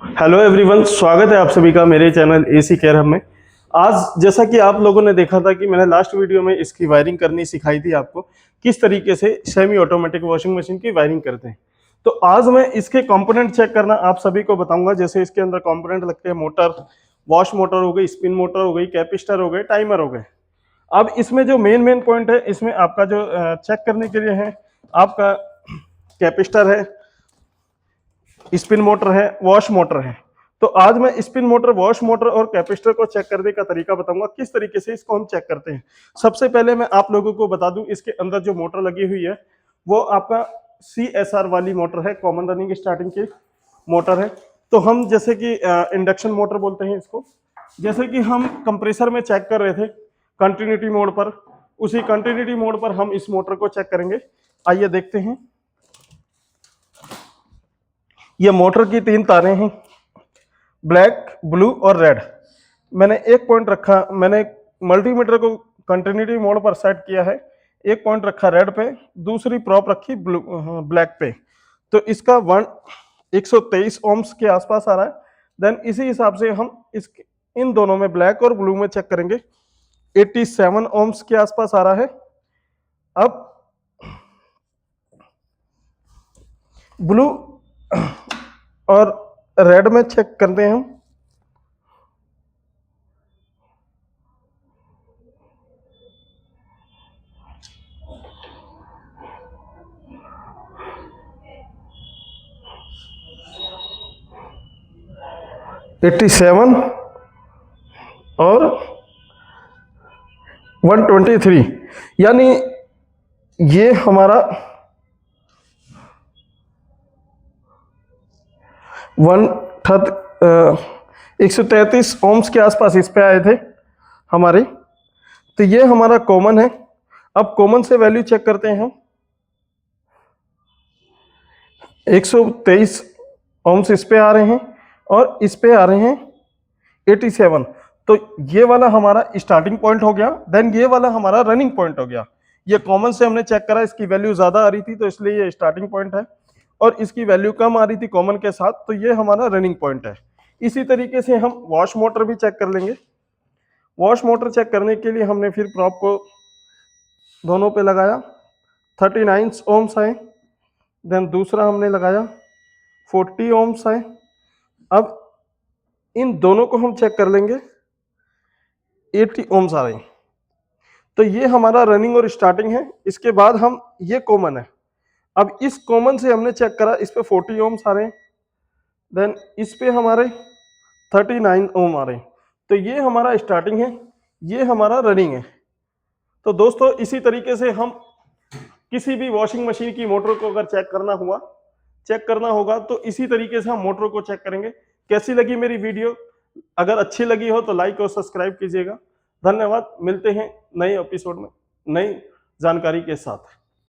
Hello everyone, स्वागत है आप सभी का मेरे चैनल एसी केयर हब में। आज जैसा कि आप लोगों ने देखा था कि मैंने लास्ट वीडियो में इसकी वायरिंग करनी सिखाई थी आपको, किस तरीके से सेमी ऑटोमेटिक वॉशिंग मशीन की वायरिंग करते हैं। तो आज मैं इसके कंपोनेंट चेक करना आप सभी को बताऊंगा। जैसे इसके अंदर कंपोनेंट लगते हैं, मोटर, वॉश मोटर हो गई, स्पिन मोटर हो गई, कैपिस्टर हो गए, टाइमर हो गए। अब इसमें जो मेन मेन पॉइंट है, इसमें आपका जो चेक करने के लिए है, आपका कैपिस्टर है, स्पिन मोटर है, वॉश मोटर है। तो आज मैं स्पिन मोटर, वॉश मोटर और कैपेसिटर को चेक करने का तरीका बताऊंगा, किस तरीके से इसको हम चेक करते हैं। सबसे पहले मैं आप लोगों को बता दूं, इसके अंदर जो मोटर लगी हुई है वो आपका CSR वाली मोटर है, कॉमन रनिंग स्टार्टिंग की मोटर है। तो हम जैसे कि इंडक्शन मोटर बोलते हैं इसको। जैसे कि हम कंप्रेसर में चेक कर रहे थे कंटिन्यूटी मोड पर, उसी कंटिन्यूटी मोड पर हम इस मोटर को चेक करेंगे। आइए देखते हैं। ये मोटर की 3 तारें हैं, ब्लैक, ब्लू और रेड। मैंने एक पॉइंट रखा, मैंने मल्टीमीटर को कंटिन्यूटी मोड पर सेट किया है। एक पॉइंट रखा रेड पे, दूसरी प्रॉप रखी ब्लू, ब्लैक पे। तो इसका 123 ओम्स के आसपास आ रहा है। देन इसी हिसाब से हम इस इन दोनों में, ब्लैक और ब्लू में चेक करेंगे। 87 ओम्स के आसपास आ रहा है। अब ब्लू और रेड में चेक करते हैं हम। एट्टी सेवन और 123, यानी ये हमारा 133 ओम्स के आसपास इस पे आए थे हमारे। तो ये हमारा कॉमन है। अब कॉमन से वैल्यू चेक करते हैं हम। 123 ओम्स इस पे आ रहे हैं और इस पे आ रहे हैं 87। तो ये वाला हमारा स्टार्टिंग पॉइंट हो गया। देन ये वाला हमारा रनिंग पॉइंट हो गया। ये कॉमन से हमने चेक करा, इसकी वैल्यू ज्यादा आ रही थी तो इसलिए ये स्टार्टिंग पॉइंट है, और इसकी वैल्यू कम आ रही थी कॉमन के साथ, तो ये हमारा रनिंग पॉइंट है। इसी तरीके से हम वॉश मोटर भी चेक कर लेंगे। वॉश मोटर चेक करने के लिए हमने फिर प्रॉप को दोनों पे लगाया, 39 ओम्स आए। देन दूसरा हमने लगाया, 40 ओम्स आए। अब इन दोनों को हम चेक कर लेंगे, 80 ओम्स आ रहे हैं। तो ये हमारा रनिंग और स्टार्टिंग है। इसके बाद हम, ये कॉमन है। अब इस कॉमन से हमने चेक करा, इस पे 40 ओम्स आ रहे हैं। देन इस पे हमारे 39 ओम आ रहे हैं। तो ये हमारा स्टार्टिंग है, ये हमारा रनिंग है। तो दोस्तों, इसी तरीके से हम किसी भी वॉशिंग मशीन की मोटर को अगर चेक करना होगा तो इसी तरीके से हम मोटर को चेक करेंगे। कैसी लगी मेरी वीडियो? अगर अच्छी लगी हो तो लाइक और सब्सक्राइब कीजिएगा। धन्यवाद। मिलते हैं नए एपिसोड में नई जानकारी के साथ।